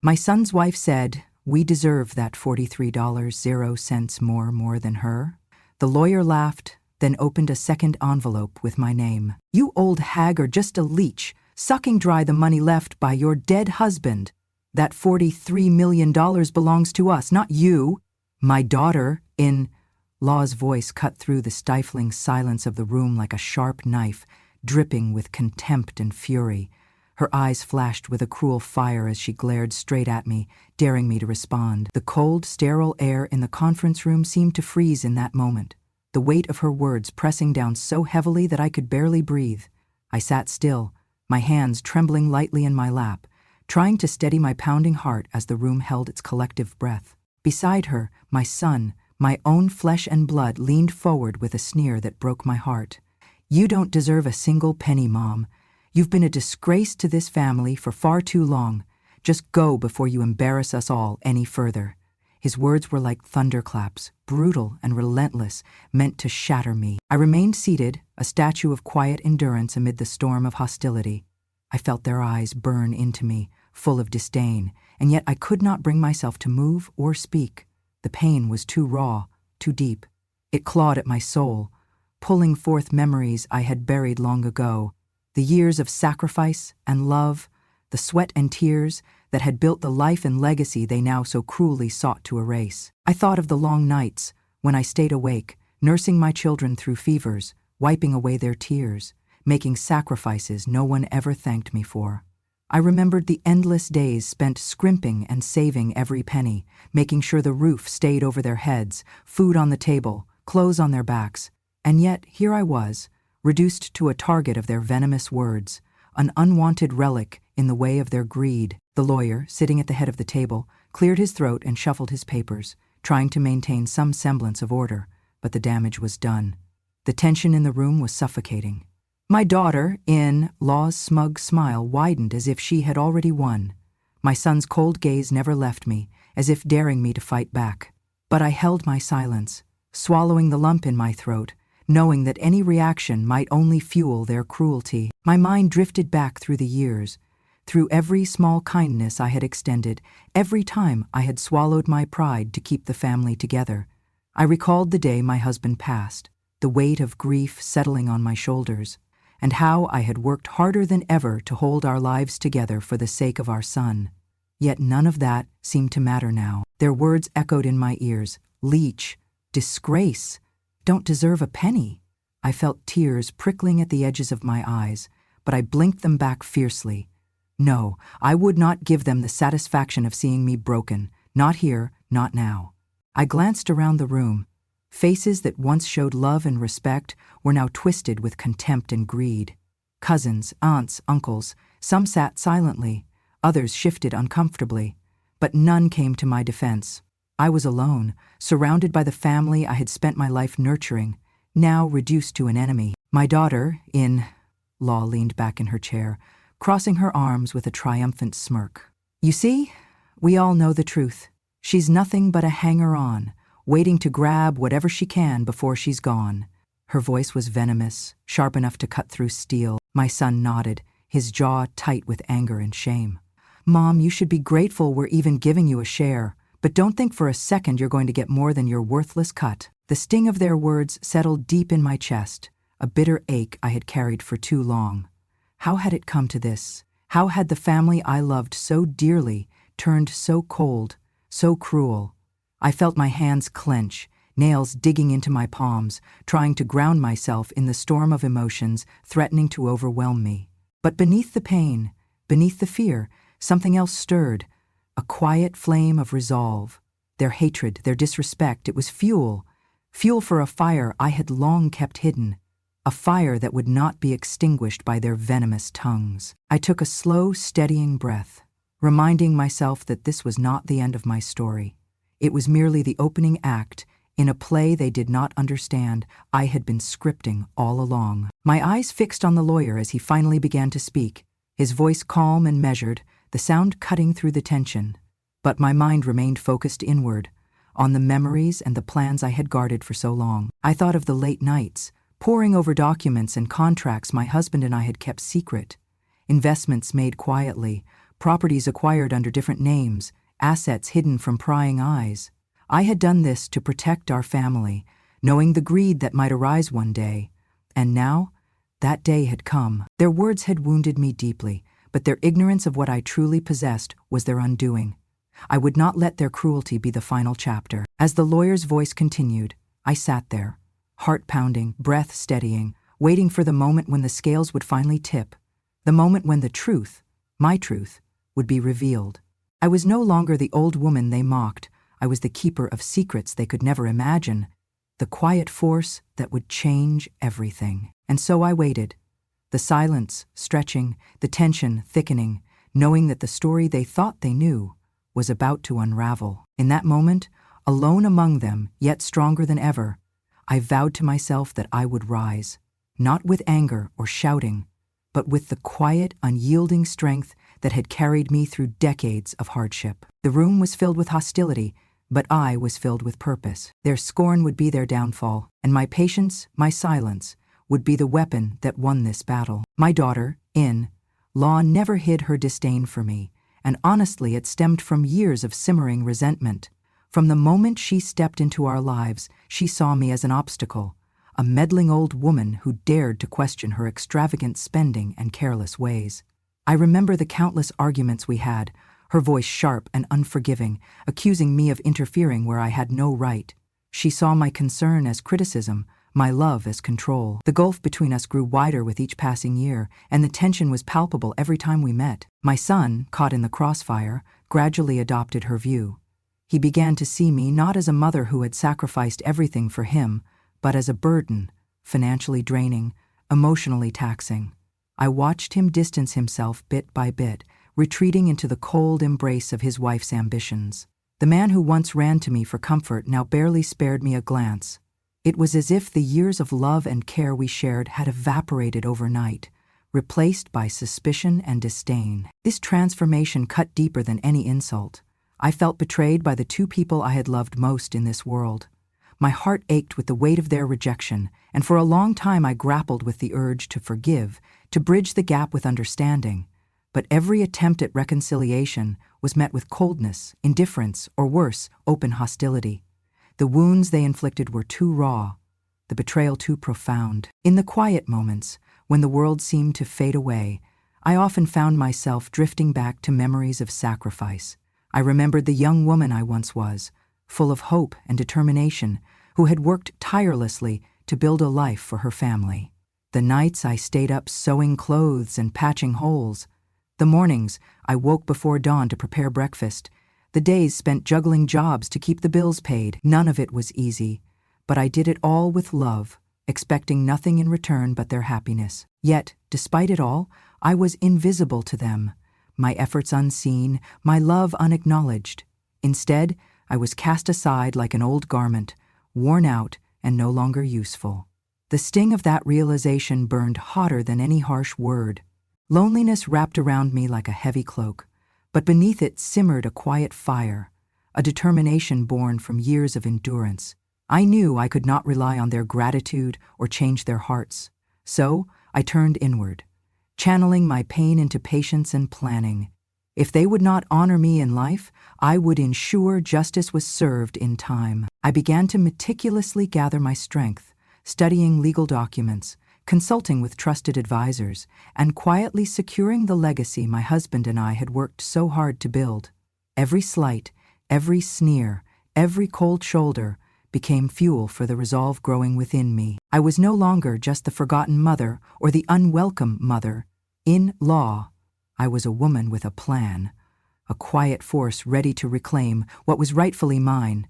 My son's wife said, "We deserve that $43.00 more than her." The lawyer laughed, then opened a second envelope with my name. "You old hag are just a leech, sucking dry the money left by your dead husband. That $43 million belongs to us, not you." My daughter, in-law's voice cut through the stifling silence of the room like a sharp knife, dripping with contempt and fury. Her eyes flashed with a cruel fire as she glared straight at me, daring me to respond. The cold, sterile air in the conference room seemed to freeze in that moment, the weight of her words pressing down so heavily that I could barely breathe. I sat still, my hands trembling lightly in my lap, trying to steady my pounding heart as the room held its collective breath. Beside her, my son, my own flesh and blood, leaned forward with a sneer that broke my heart. "You don't deserve a single penny, Mom. You've been a disgrace to this family for far too long. Just go before you embarrass us all any further." His words were like thunderclaps, brutal and relentless, meant to shatter me. I remained seated, a statue of quiet endurance amid the storm of hostility. I felt their eyes burn into me, full of disdain, and yet I could not bring myself to move or speak. The pain was too raw, too deep. It clawed at my soul, pulling forth memories I had buried long ago, the years of sacrifice and love, the sweat and tears that had built the life and legacy they now so cruelly sought to erase. I thought of the long nights when I stayed awake, nursing my children through fevers, wiping away their tears, making sacrifices no one ever thanked me for. I remembered the endless days spent scrimping and saving every penny, making sure the roof stayed over their heads, food on the table, clothes on their backs. And yet, here I was, reduced to a target of their venomous words, an unwanted relic in the way of their greed. The lawyer, sitting at the head of the table, cleared his throat and shuffled his papers, trying to maintain some semblance of order, but the damage was done. The tension in the room was suffocating. My daughter, in-law's smug smile widened as if she had already won. My son's cold gaze never left me, as if daring me to fight back. But I held my silence, swallowing the lump in my throat, knowing that any reaction might only fuel their cruelty. My mind drifted back through the years, through every small kindness I had extended, every time I had swallowed my pride to keep the family together. I recalled the day my husband passed, the weight of grief settling on my shoulders, and how I had worked harder than ever to hold our lives together for the sake of our son. Yet none of that seemed to matter now. Their words echoed in my ears. Leech, disgrace, don't deserve a penny. I felt tears prickling at the edges of my eyes, but I blinked them back fiercely. No, I would not give them the satisfaction of seeing me broken. Not here, not now. I glanced around the room. Faces that once showed love and respect were now twisted with contempt and greed. Cousins, aunts, uncles, some sat silently, others shifted uncomfortably, but none came to my defense. I was alone, surrounded by the family I had spent my life nurturing, now reduced to an enemy. My daughter, in-law, leaned back in her chair, crossing her arms with a triumphant smirk. "You see, we all know the truth. She's nothing but a hanger-on, waiting to grab whatever she can before she's gone." Her voice was venomous, sharp enough to cut through steel. My son nodded, his jaw tight with anger and shame. "Mom, you should be grateful we're even giving you a share, but don't think for a second you're going to get more than your worthless cut." The sting of their words settled deep in my chest, a bitter ache I had carried for too long. How had it come to this? How had the family I loved so dearly turned so cold, so cruel? I felt my hands clench, nails digging into my palms, trying to ground myself in the storm of emotions threatening to overwhelm me. But beneath the pain, beneath the fear, something else stirred, a quiet flame of resolve. Their hatred, their disrespect, it was fuel for a fire I had long kept hidden, a fire that would not be extinguished by their venomous tongues. I took a slow, steadying breath, reminding myself that this was not the end of my story. It was merely the opening act in a play they did not understand I had been scripting all along. My eyes fixed on the lawyer as he finally began to speak, his voice calm and measured, the sound cutting through the tension. But my mind remained focused inward, on the memories and the plans I had guarded for so long. I thought of the late nights, poring over documents and contracts my husband and I had kept secret, investments made quietly, properties acquired under different names, assets hidden from prying eyes. I had done this to protect our family, knowing the greed that might arise one day. And now, that day had come. Their words had wounded me deeply, but their ignorance of what I truly possessed was their undoing. I would not let their cruelty be the final chapter. As the lawyer's voice continued, I sat there, heart pounding, breath steadying, waiting for the moment when the scales would finally tip, the moment when the truth, my truth, would be revealed. I was no longer the old woman they mocked. I was the keeper of secrets they could never imagine, the quiet force that would change everything. And so I waited, the silence stretching, the tension thickening, knowing that the story they thought they knew was about to unravel. In that moment, alone among them, yet stronger than ever, I vowed to myself that I would rise, not with anger or shouting, but with the quiet, unyielding strength that had carried me through decades of hardship. The room was filled with hostility, but I was filled with purpose. Their scorn would be their downfall, and my patience, my silence, would be the weapon that won this battle. My daughter, in-law, never hid her disdain for me, and honestly it stemmed from years of simmering resentment. From the moment she stepped into our lives, she saw me as an obstacle, a meddling old woman who dared to question her extravagant spending and careless ways. I remember the countless arguments we had, her voice sharp and unforgiving, accusing me of interfering where I had no right. She saw my concern as criticism, my love as control. The gulf between us grew wider with each passing year, and the tension was palpable every time we met. My son, caught in the crossfire, gradually adopted her view. He began to see me not as a mother who had sacrificed everything for him, but as a burden, financially draining, emotionally taxing. I watched him distance himself bit by bit, retreating into the cold embrace of his wife's ambitions. The man who once ran to me for comfort now barely spared me a glance. It was as if the years of love and care we shared had evaporated overnight, replaced by suspicion and disdain. This transformation cut deeper than any insult. I felt betrayed by the two people I had loved most in this world. My heart ached with the weight of their rejection, and for a long time I grappled with the urge to forgive, to bridge the gap with understanding. But every attempt at reconciliation was met with coldness, indifference, or worse, open hostility. The wounds they inflicted were too raw, the betrayal too profound. In the quiet moments, when the world seemed to fade away, I often found myself drifting back to memories of sacrifice. I remembered the young woman I once was, full of hope and determination, who had worked tirelessly to build a life for her family. The nights I stayed up sewing clothes and patching holes. The mornings I woke before dawn to prepare breakfast. The days spent juggling jobs to keep the bills paid. None of it was easy, but I did it all with love, expecting nothing in return but their happiness. Yet, despite it all, I was invisible to them, my efforts unseen, my love unacknowledged. Instead, I was cast aside like an old garment, worn out and no longer useful. The sting of that realization burned hotter than any harsh word. Loneliness wrapped around me like a heavy cloak, but beneath it simmered a quiet fire, a determination born from years of endurance. I knew I could not rely on their gratitude or change their hearts. So I turned inward, channeling my pain into patience and planning. If they would not honor me in life, I would ensure justice was served in time. I began to meticulously gather my strength, studying legal documents, consulting with trusted advisors, and quietly securing the legacy my husband and I had worked so hard to build. Every slight, every sneer, every cold shoulder became fuel for the resolve growing within me. I was no longer just the forgotten mother or the unwelcome mother-in-law. I was a woman with a plan, a quiet force ready to reclaim what was rightfully mine,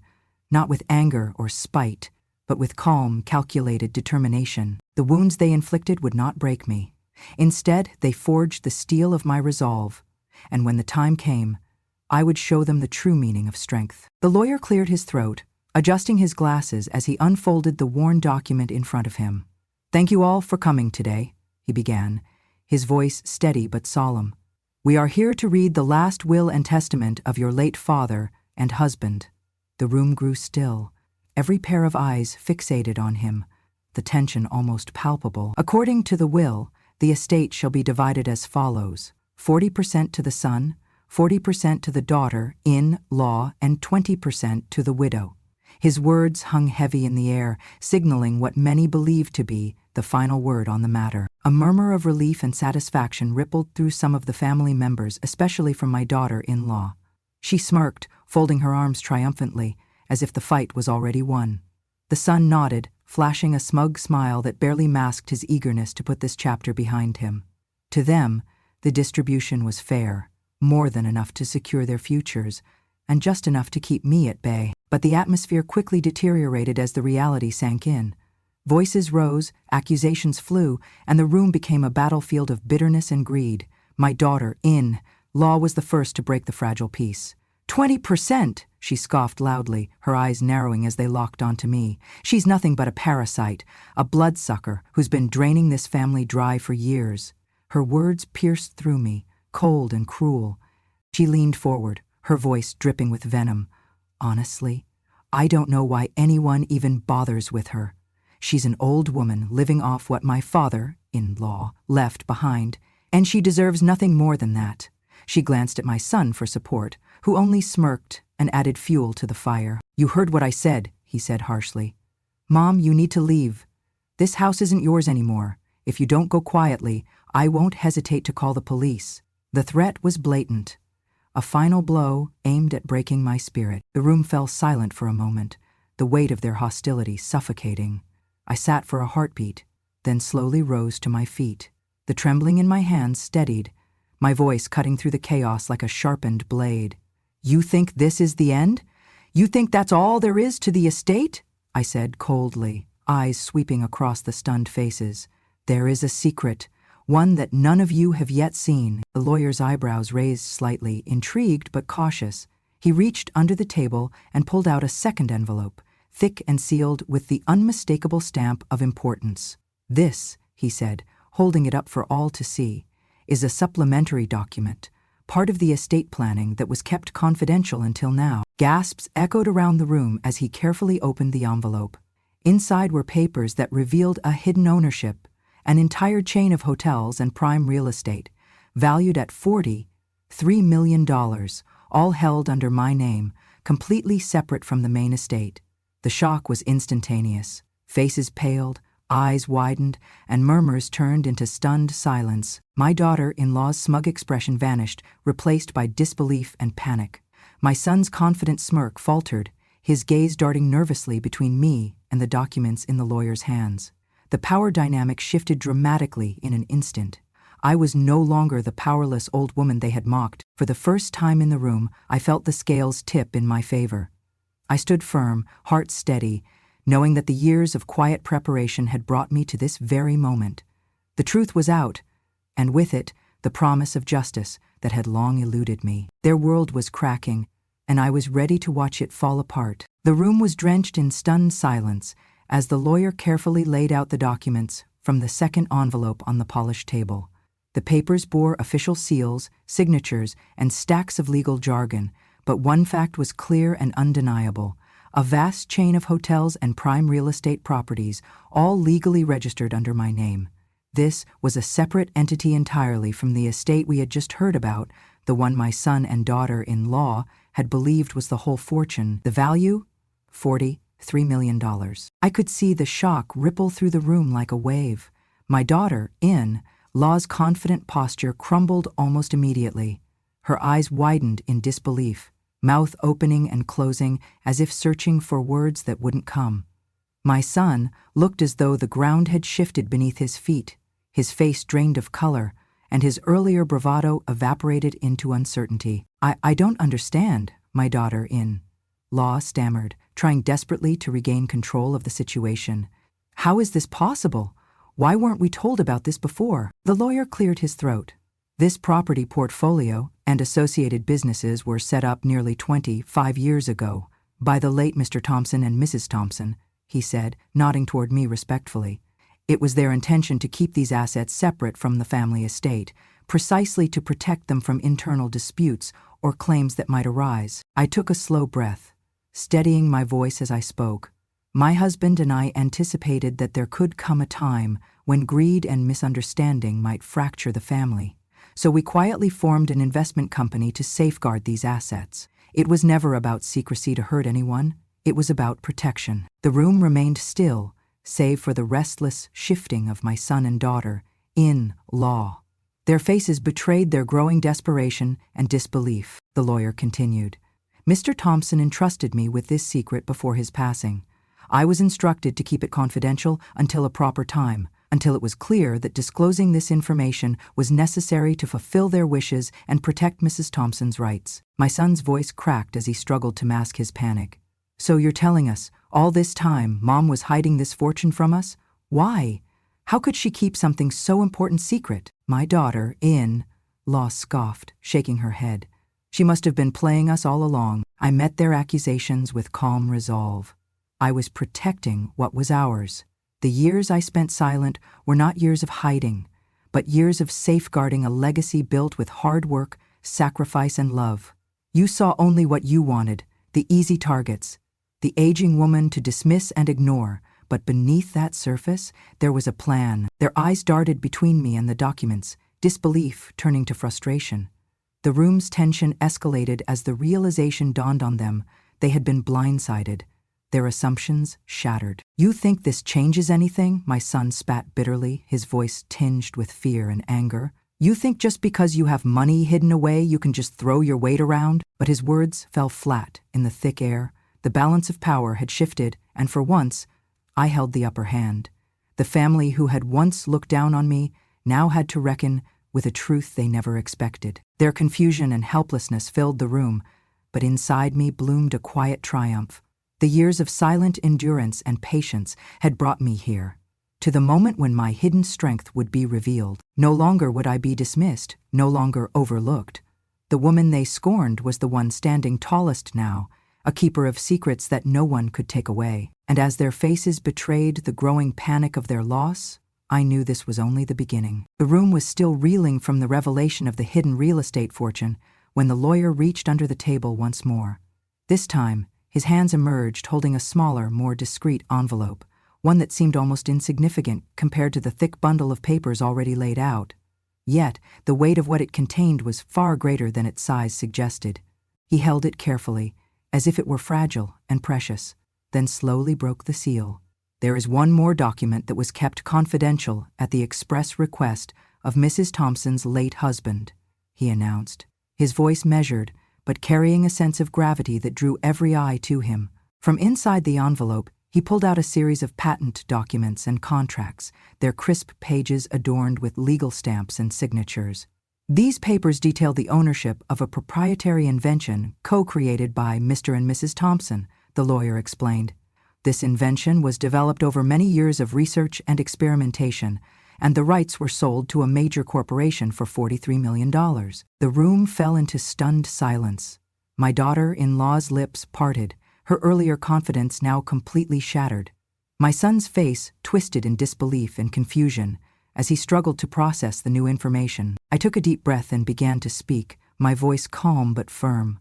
not with anger or spite, but with calm, calculated determination. The wounds they inflicted would not break me. Instead, they forged the steel of my resolve, and when the time came, I would show them the true meaning of strength. The lawyer cleared his throat, adjusting his glasses as he unfolded the worn document in front of him. "Thank you all for coming today," he began, his voice steady but solemn. "We are here to read the last will and testament of your late father and husband." The room grew still, every pair of eyes fixated on him, the tension almost palpable. "According to the will, the estate shall be divided as follows: 40% to the son, 40% to the daughter-in-law and 20% to the widow. His words hung heavy in the air, signaling what many believed to be the final word on the matter. A murmur of relief and satisfaction rippled through some of the family members, especially from my daughter-in-law. She smirked, folding her arms triumphantly, as if the fight was already won. The son nodded, flashing a smug smile that barely masked his eagerness to put this chapter behind him. To them, the distribution was fair, more than enough to secure their futures, and just enough to keep me at bay. But the atmosphere quickly deteriorated as the reality sank in. Voices rose, accusations flew, and the room became a battlefield of bitterness and greed. My daughter-in-law was the first to break the fragile peace. 20%, she scoffed loudly, her eyes narrowing as they locked onto me. She's nothing but a parasite, a bloodsucker who's been draining this family dry for years. Her words pierced through me, cold and cruel. She leaned forward, her voice dripping with venom. Honestly, I don't know why anyone even bothers with her. She's an old woman living off what my father-in-law left behind, and she deserves nothing more than that. She glanced at my son for support, who only smirked and added fuel to the fire. You heard what I said, he said harshly. Mom, you need to leave. This house isn't yours anymore. If you don't go quietly, I won't hesitate to call the police. The threat was blatant. A final blow aimed at breaking my spirit. The room fell silent for a moment, the weight of their hostility suffocating. I sat for a heartbeat, then slowly rose to my feet. The trembling in my hands steadied, my voice cutting through the chaos like a sharpened blade. You think this is the end? You think that's all there is to the estate? I said coldly, eyes sweeping across the stunned faces. There is a secret, one that none of you have yet seen. The lawyer's eyebrows raised slightly, intrigued but cautious. He reached under the table and pulled out a second envelope, thick and sealed with the unmistakable stamp of importance. This, he said, holding it up for all to see, is a supplementary document, part of the estate planning that was kept confidential until now. Gasps echoed around the room as he carefully opened the envelope. Inside were papers that revealed a hidden ownership, an entire chain of hotels and prime real estate, valued at $43 million, all held under my name, completely separate from the main estate. The shock was instantaneous. Faces paled, eyes widened, and murmurs turned into stunned silence. My daughter-in-law's smug expression vanished, replaced by disbelief and panic. My son's confident smirk faltered, his gaze darting nervously between me and the documents in the lawyer's hands. The power dynamic shifted dramatically in an instant. I was no longer the powerless old woman they had mocked. For the first time in the room, I felt the scales tip in my favor. I stood firm, heart steady, knowing that the years of quiet preparation had brought me to this very moment. The truth was out, and with it, the promise of justice that had long eluded me. Their world was cracking, and I was ready to watch it fall apart. The room was drenched in stunned silence as the lawyer carefully laid out the documents from the second envelope on the polished table. The papers bore official seals, signatures, and stacks of legal jargon, but one fact was clear and undeniable: a vast chain of hotels and prime real estate properties, all legally registered under my name. This was a separate entity entirely from the estate we had just heard about, the one my son and daughter-in-law had believed was the whole fortune. The value? $43 million. I could see the shock ripple through the room like a wave. My daughter-in-law's confident posture crumbled almost immediately. Her eyes widened in disbelief, mouth opening and closing as if searching for words that wouldn't come. My son looked as though the ground had shifted beneath his feet, his face drained of color, and his earlier bravado evaporated into uncertainty. I don't understand, my daughter-in-law stammered, trying desperately to regain control of the situation. How is this possible? Why weren't we told about this before? The lawyer cleared his throat. This property portfolio and associated businesses were set up nearly 25 years ago by the late Mr. Thompson and Mrs. Thompson, he said, nodding toward me respectfully. It was their intention to keep these assets separate from the family estate, precisely to protect them from internal disputes or claims that might arise. I took a slow breath, steadying my voice as I spoke. My husband and I anticipated that there could come a time when greed and misunderstanding might fracture the family. so we quietly formed an investment company to safeguard these assets. It was never about secrecy to hurt anyone. It was about protection. The room remained still, save for the restless shifting of my son and daughter, in law. Their faces betrayed their growing desperation and disbelief. The lawyer continued. Mr. Thompson entrusted me with this secret before his passing. I was instructed to keep it confidential until a proper time, until it was clear that disclosing this information was necessary to fulfill their wishes and protect Mrs. Thompson's rights. My son's voice cracked as he struggled to mask his panic. So you're telling us, all this time, Mom was hiding this fortune from us? Why? How could she keep something so important secret? My daughter-in-law scoffed, shaking her head. She must have been playing us all along. I met their accusations with calm resolve. I was protecting what was ours. The years I spent silent were not years of hiding, but years of safeguarding a legacy built with hard work, sacrifice, and love. You saw only what you wanted, the easy targets, the aging woman to dismiss and ignore, but beneath that surface, there was a plan. Their eyes darted between me and the documents, disbelief turning to frustration. The room's tension escalated as the realization dawned on them they had been blindsided, their assumptions shattered. You think this changes anything? My son spat bitterly, his voice tinged with fear and anger. You think just because you have money hidden away you can just throw your weight around? But his words fell flat in the thick air. The balance of power had shifted, and for once, I held the upper hand. The family who had once looked down on me now had to reckon with a truth they never expected. Their confusion and helplessness filled the room, but inside me bloomed a quiet triumph. The years of silent endurance and patience had brought me here, to the moment when my hidden strength would be revealed. No longer would I be dismissed, no longer overlooked. The woman they scorned was the one standing tallest now, a keeper of secrets that no one could take away. And as their faces betrayed the growing panic of their loss, I knew this was only the beginning. The room was still reeling from the revelation of the hidden real estate fortune when the lawyer reached under the table once more. This time, his hands emerged holding a smaller, more discreet envelope, one that seemed almost insignificant compared to the thick bundle of papers already laid out. Yet, the weight of what it contained was far greater than its size suggested. He held it carefully, as if it were fragile and precious, then slowly broke the seal. There is one more document that was kept confidential at the express request of Mrs. Thompson's late husband, he announced, his voice measured, but carrying a sense of gravity that drew every eye to him. From inside the envelope, he pulled out a series of patent documents and contracts, their crisp pages adorned with legal stamps and signatures. These papers detail the ownership of a proprietary invention co-created by Mr. and Mrs. Thompson, the lawyer explained. This invention was developed over many years of research and experimentation, and the rights were sold to a major corporation for $43 million. The room fell into stunned silence. My daughter-in-law's lips parted, her earlier confidence now completely shattered. My son's face twisted in disbelief and confusion as he struggled to process the new information. I took a deep breath and began to speak, my voice calm but firm.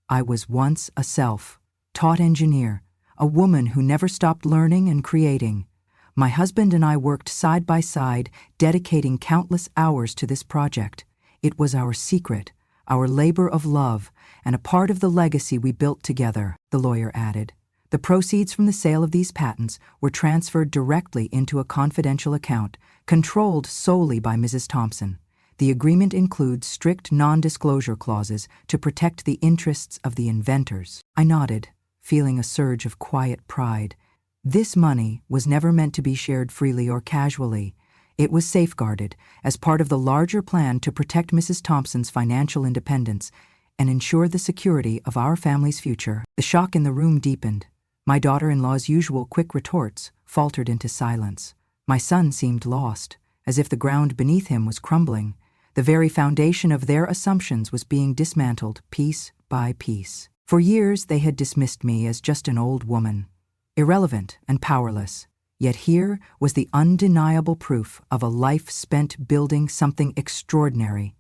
I was once a self-taught engineer, a woman who never stopped learning and creating. My husband and I worked side by side, dedicating countless hours to this project. It was our secret, our labor of love, and a part of the legacy we built together, the lawyer added. The proceeds from the sale of these patents were transferred directly into a confidential account, controlled solely by Mrs. Thompson. The agreement includes strict non-disclosure clauses to protect the interests of the inventors. I nodded, feeling a surge of quiet pride. This money was never meant to be shared freely or casually. It was safeguarded as part of the larger plan to protect Mrs. Thompson's financial independence and ensure the security of our family's future. The shock in the room deepened. My daughter-in-law's usual quick retorts faltered into silence. My son seemed lost, as if the ground beneath him was crumbling. The very foundation of their assumptions was being dismantled piece by piece. For years they had dismissed me as just an old woman, irrelevant and powerless. Yet here was the undeniable proof of a life spent building something extraordinary,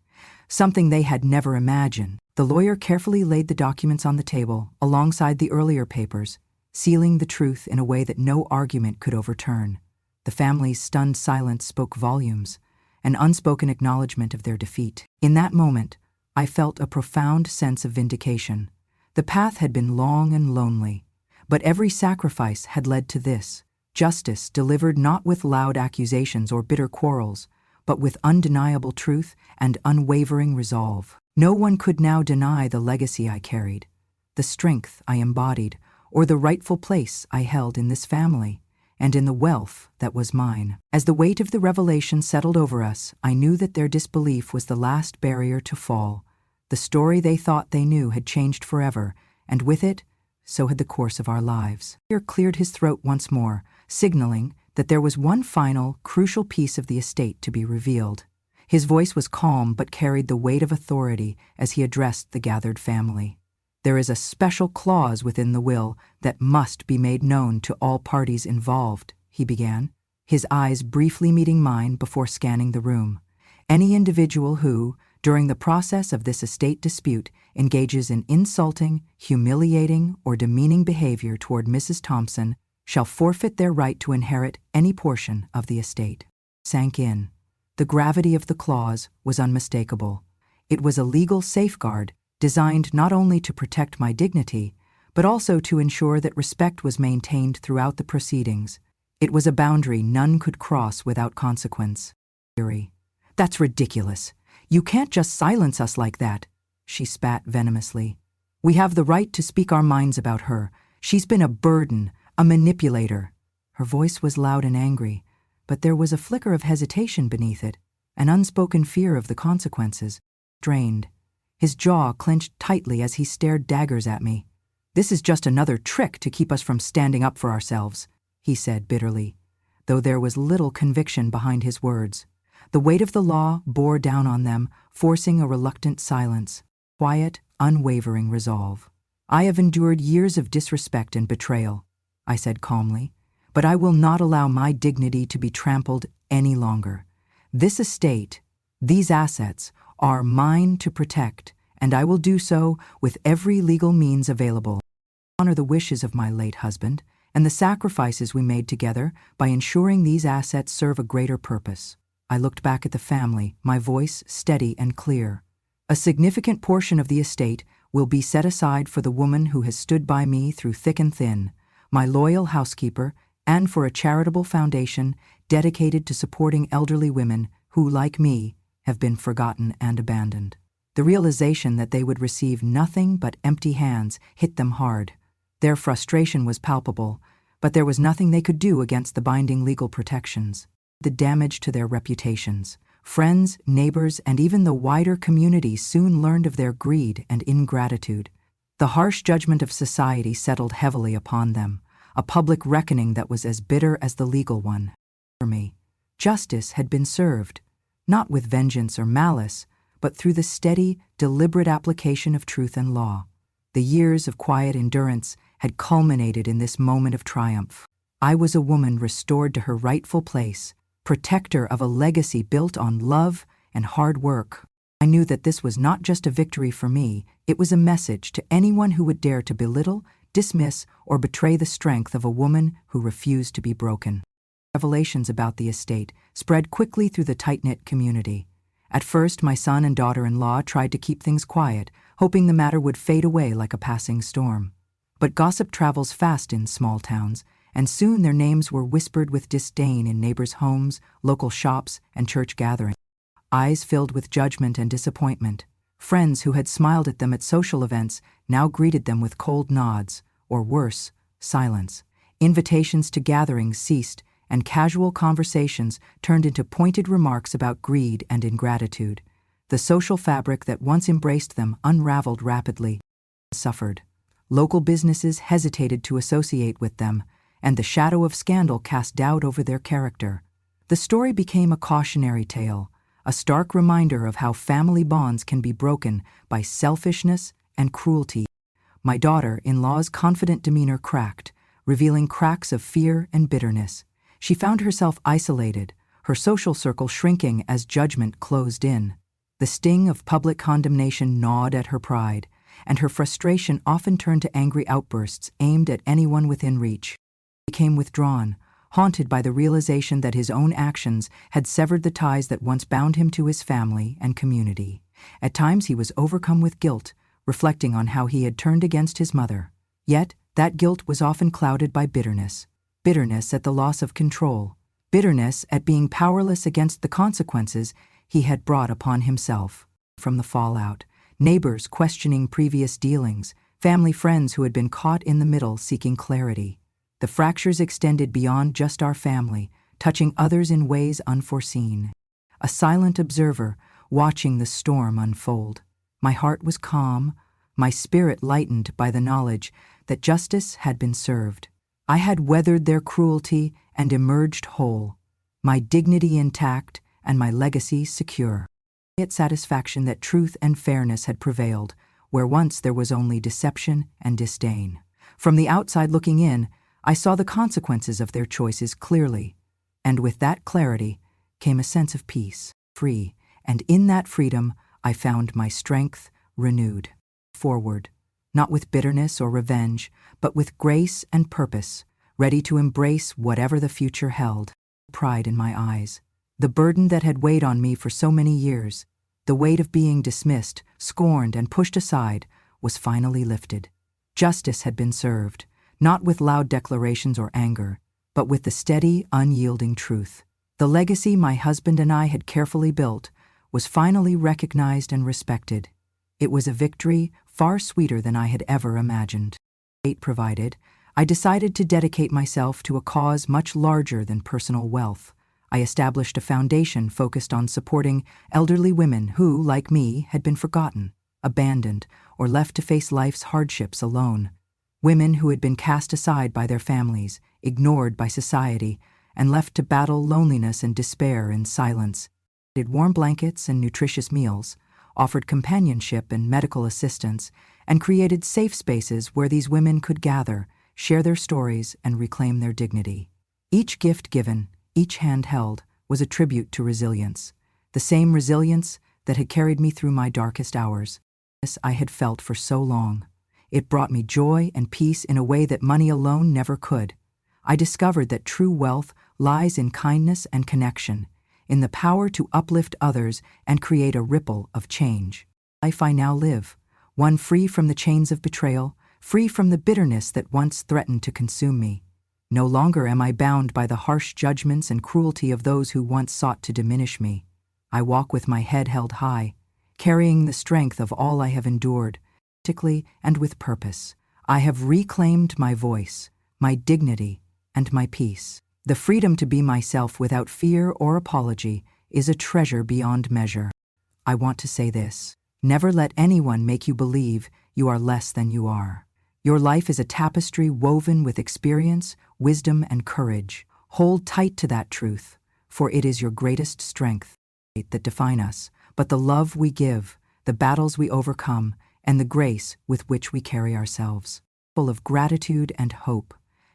something they had never imagined. The lawyer carefully laid the documents on the table alongside the earlier papers, sealing the truth in a way that no argument could overturn. The family's stunned silence spoke volumes, an unspoken acknowledgement of their defeat. In that moment, I felt a profound sense of vindication. The path had been long and lonely, but every sacrifice had led to this: justice delivered not with loud accusations or bitter quarrels, but with undeniable truth and unwavering resolve. No one could now deny the legacy I carried, the strength I embodied, or the rightful place I held in this family and in the wealth that was mine. As the weight of the revelation settled over us, I knew that their disbelief was the last barrier to fall. The story they thought they knew had changed forever, and with it, so had the course of our lives. He cleared his throat once more, signaling that there was one final, crucial piece of the estate to be revealed. His voice was calm but carried the weight of authority as he addressed the gathered family. There is a special clause within the will that must be made known to all parties involved, he began, his eyes briefly meeting mine before scanning the room. Any individual who, during the process of this estate dispute, engages in insulting, humiliating, or demeaning behavior toward Mrs. Thompson shall forfeit their right to inherit any portion of the estate. Sank in. The gravity of the clause was unmistakable. It was a legal safeguard designed not only to protect my dignity, but also to ensure that respect was maintained throughout the proceedings. It was a boundary none could cross without consequence. "That's ridiculous. You can't just silence us like that," she spat venomously. "We have the right to speak our minds about her. She's been a burden, a manipulator." Her voice was loud and angry, but there was a flicker of hesitation beneath it, an unspoken fear of the consequences. Drained. His jaw clenched tightly as he stared daggers at me. "This is just another trick to keep us from standing up for ourselves," he said bitterly, though there was little conviction behind his words. The weight of the law bore down on them, forcing a reluctant silence, quiet, unwavering resolve. "I have endured years of disrespect and betrayal," I said calmly, "but I will not allow my dignity to be trampled any longer. This estate, these assets, are mine to protect, and I will do so with every legal means available. I honor the wishes of my late husband and the sacrifices we made together by ensuring these assets serve a greater purpose." I looked back at the family, my voice steady and clear. "A significant portion of the estate will be set aside for the woman who has stood by me through thick and thin, my loyal housekeeper, and for a charitable foundation dedicated to supporting elderly women who, like me, have been forgotten and abandoned." The realization that they would receive nothing but empty hands hit them hard. Their frustration was palpable, but there was nothing they could do against the binding legal protections. The damage to their reputations. Friends, neighbors, and even the wider community soon learned of their greed and ingratitude. The harsh judgment of society settled heavily upon them, a public reckoning that was as bitter as the legal one. For me, justice had been served, not with vengeance or malice, but through the steady, deliberate application of truth and law. The years of quiet endurance had culminated in this moment of triumph. I was a woman restored to her rightful place, protector of a legacy built on love and hard work. I knew that this was not just a victory for me, it was a message to anyone who would dare to belittle, dismiss, or betray the strength of a woman who refused to be broken. Revelations about the estate spread quickly through the tight-knit community. At first, my son and daughter-in-law tried to keep things quiet, hoping the matter would fade away like a passing storm. But gossip travels fast in small towns, and soon their names were whispered with disdain in neighbors' homes, local shops, and church gatherings. Eyes filled with judgment and disappointment. Friends who had smiled at them at social events now greeted them with cold nods, or worse, silence. Invitations to gatherings ceased, and casual conversations turned into pointed remarks about greed and ingratitude. The social fabric that once embraced them unraveled rapidly. Suffered. Local businesses hesitated to associate with them, and the shadow of scandal cast doubt over their character. The story became a cautionary tale, a stark reminder of how family bonds can be broken by selfishness and cruelty. My daughter-in-law's confident demeanor cracked, revealing cracks of fear and bitterness. She found herself isolated, her social circle shrinking as judgment closed in. The sting of public condemnation gnawed at her pride, and her frustration often turned to angry outbursts aimed at anyone within reach. She became withdrawn, haunted by the realization that his own actions had severed the ties that once bound him to his family and community. At times he was overcome with guilt, reflecting on how he had turned against his mother. Yet, that guilt was often clouded by bitterness. Bitterness at the loss of control. Bitterness at being powerless against the consequences he had brought upon himself. From the fallout, neighbors questioning previous dealings, family friends who had been caught in the middle seeking clarity. The fractures extended beyond just our family, touching others in ways unforeseen. A silent observer, watching the storm unfold. My heart was calm, my spirit lightened by the knowledge that justice had been served. I had weathered their cruelty and emerged whole, my dignity intact and my legacy secure. Quiet satisfaction that truth and fairness had prevailed, where once there was only deception and disdain. From the outside looking in, I saw the consequences of their choices clearly, and with that clarity came a sense of peace, free, and in that freedom I found my strength renewed. Forward, not with bitterness or revenge, but with grace and purpose, ready to embrace whatever the future held. Pride in my eyes. The burden that had weighed on me for so many years, the weight of being dismissed, scorned, and pushed aside, was finally lifted. Justice had been served, not with loud declarations or anger, but with the steady, unyielding truth. The legacy my husband and I had carefully built was finally recognized and respected. It was a victory far sweeter than I had ever imagined. Fate provided, I decided to dedicate myself to a cause much larger than personal wealth. I established a foundation focused on supporting elderly women who, like me, had been forgotten, abandoned, or left to face life's hardships alone. Women who had been cast aside by their families, ignored by society, and left to battle loneliness and despair in silence. Did warm blankets and nutritious meals, offered companionship and medical assistance, and created safe spaces where these women could gather, share their stories, and reclaim their dignity. Each gift given, each hand held, was a tribute to resilience, the same resilience that had carried me through my darkest hours. This I had felt for so long. It brought me joy and peace in a way that money alone never could. I discovered that true wealth lies in kindness and connection, in the power to uplift others and create a ripple of change. Life I now live, one free from the chains of betrayal, free from the bitterness that once threatened to consume me. No longer am I bound by the harsh judgments and cruelty of those who once sought to diminish me. I walk with my head held high, carrying the strength of all I have endured, practically and with purpose. I have reclaimed my voice, my dignity, and my peace. The freedom to be myself without fear or apology is a treasure beyond measure. I want to say this: never let anyone make you believe you are less than you are. Your life is a tapestry woven with experience, wisdom, and courage. Hold tight to that truth, for it is your greatest strength that define us, but the love we give, the battles we overcome, and the grace with which we carry ourselves. Full of gratitude and hope,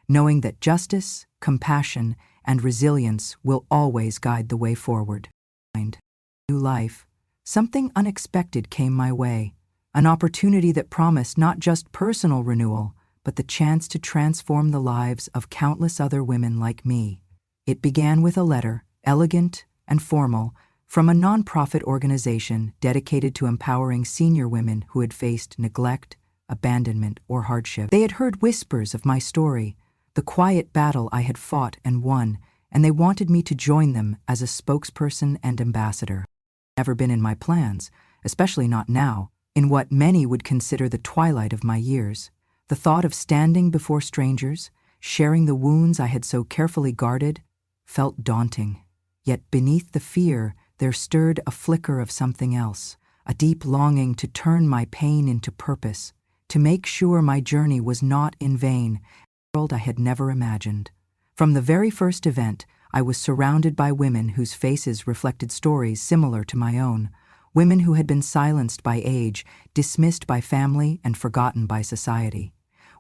knowing that justice, compassion, and resilience will always guide the way forward. New life. Something unexpected came my way. An opportunity that promised not just personal renewal, but the chance to transform the lives of countless other women like me. It began with a letter, elegant and formal, from a nonprofit organization dedicated to empowering senior women who had faced neglect, abandonment, or hardship. They had heard whispers of my story, the quiet battle I had fought and won, and they wanted me to join them as a spokesperson and ambassador. Never been in my plans, especially not now, in what many would consider the twilight of my years. The thought of standing before strangers, sharing the wounds I had so carefully guarded, felt daunting. Yet beneath the fear, there stirred a flicker of something else, a deep longing to turn my pain into purpose, to make sure my journey was not in vain, a world I had never imagined. From the very first event, I was surrounded by women whose faces reflected stories similar to my own, women who had been silenced by age, dismissed by family, and forgotten by society.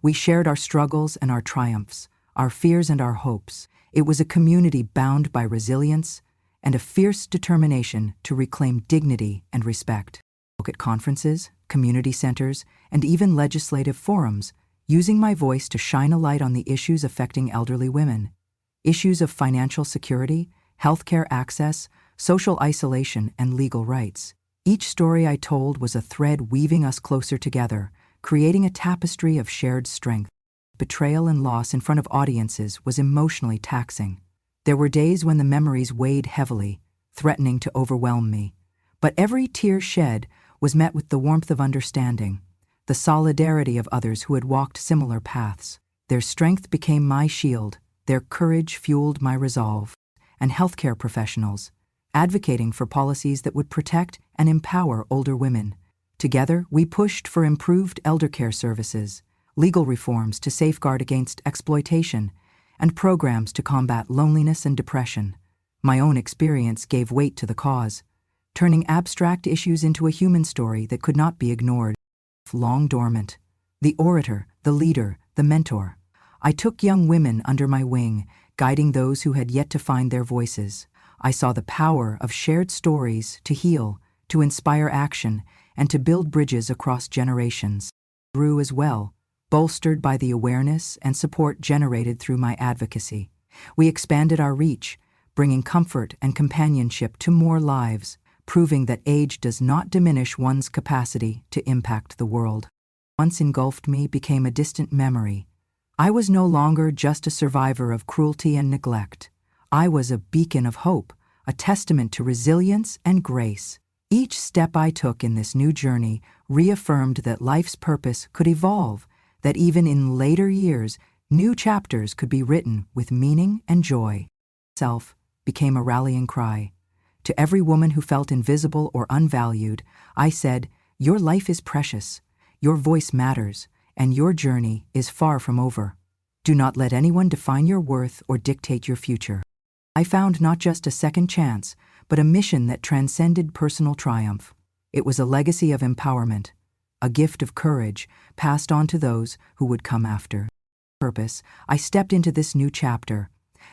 We shared our struggles and our triumphs, our fears and our hopes. It was a community bound by resilience and a fierce determination to reclaim dignity and respect. At conferences, community centers, and even legislative forums, using my voice to shine a light on the issues affecting elderly women. issues of financial security, healthcare access, social isolation, and legal rights. Each story I told was a thread weaving us closer together, creating a tapestry of shared strength. Betrayal and loss in front of audiences was emotionally taxing. There were days when the memories weighed heavily, threatening to overwhelm me. But every tear shed was met with the warmth of understanding, the solidarity of others who had walked similar paths. Their strength became my shield, their courage fueled my resolve. And healthcare professionals, advocating for policies that would protect and empower older women. Together, we pushed for improved eldercare services, legal reforms to safeguard against exploitation, and programs to combat loneliness and depression. My own experience gave weight to the cause, turning abstract issues into a human story that could not be ignored. Long dormant. The orator, the leader, the mentor. I took young women under my wing, guiding those who had yet to find their voices. I saw the power of shared stories to heal, to inspire action, and to build bridges across generations. I grew as well, bolstered by the awareness and support generated through my advocacy. We expanded our reach, bringing comfort and companionship to more lives, proving that age does not diminish one's capacity to impact the world. Once engulfed me became a distant memory. I was no longer just a survivor of cruelty and neglect. I was a beacon of hope, a testament to resilience and grace. Each step I took in this new journey reaffirmed that life's purpose could evolve, that even in later years, new chapters could be written with meaning and joy. Self became a rallying cry. To every woman who felt invisible or unvalued, I said, "Your life is precious, your voice matters, and your journey is far from over. Do not let anyone define your worth or dictate your future." I found not just a second chance, but a mission that transcended personal triumph. It was a legacy of empowerment, a gift of courage passed on to those who would come after. Purpose, I stepped into this new chapter,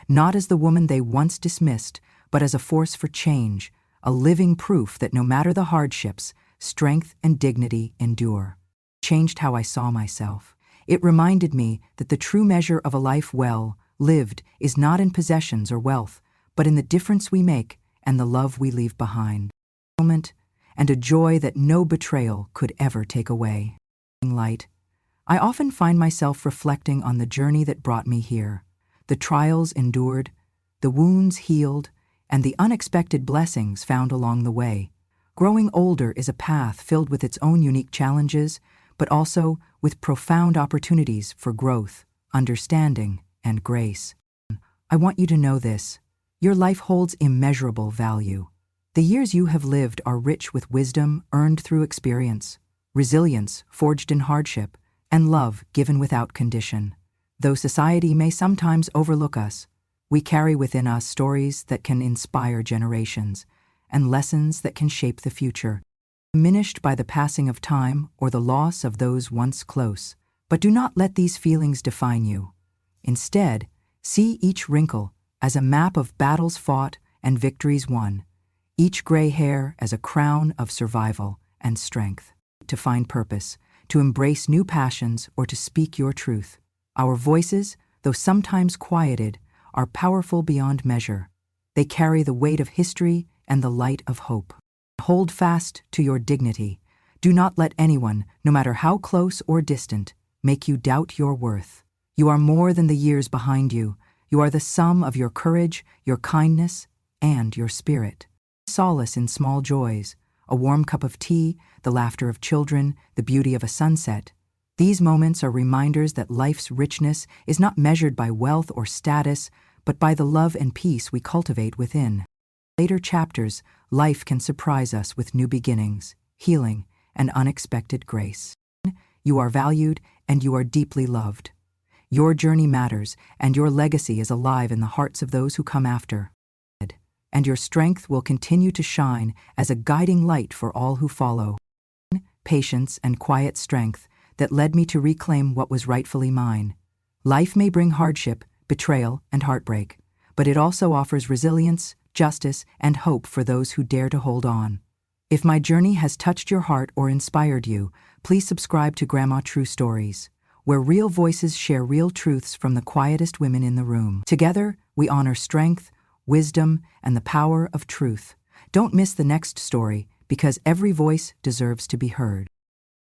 not as the woman they once dismissed, but as a force for change, a living proof that no matter the hardships, strength and dignity endure. It changed how I saw myself. It reminded me that the true measure of a life well lived is not in possessions or wealth, but in the difference we make and the love we leave behind. And a joy that no betrayal could ever take away. Light, I often find myself reflecting on the journey that brought me here, the trials endured, the wounds healed, and the unexpected blessings found along the way. Growing older is a path filled with its own unique challenges, but also with profound opportunities for growth, understanding, and grace. I want you to know this. Your life holds immeasurable value. The years you have lived are rich with wisdom earned through experience, resilience forged in hardship, and love given without condition. Though society may sometimes overlook us, we carry within us stories that can inspire generations and lessons that can shape the future. Diminished by the passing of time or the loss of those once close, but do not let these feelings define you. Instead, see each wrinkle as a map of battles fought and victories won, each gray hair as a crown of survival and strength. To find purpose, to embrace new passions, or to speak your truth. Our voices, though sometimes quieted, are powerful beyond measure. They carry the weight of history and the light of hope. Hold fast to your dignity. Do not let anyone, no matter how close or distant, make you doubt your worth. You are more than the years behind you. You are the sum of your courage, your kindness, and your spirit. Solace in small joys, a warm cup of tea, the laughter of children, the beauty of a sunset. These moments are reminders that life's richness is not measured by wealth or status, but by the love and peace we cultivate within. Later chapters, life can surprise us with new beginnings, healing, and unexpected grace. You are valued and you are deeply loved. Your journey matters, and your legacy is alive in the hearts of those who come after. And your strength will continue to shine as a guiding light for all who follow. Patience and quiet strength that led me to reclaim what was rightfully mine. Life may bring hardship, betrayal, and heartbreak, but it also offers resilience, justice, and hope for those who dare to hold on. If my journey has touched your heart or inspired you, please subscribe to Grandma True Stories, where real voices share real truths from the quietest women in the room. Together, we honor strength, wisdom, and the power of truth. Don't miss the next story, because every voice deserves to be heard.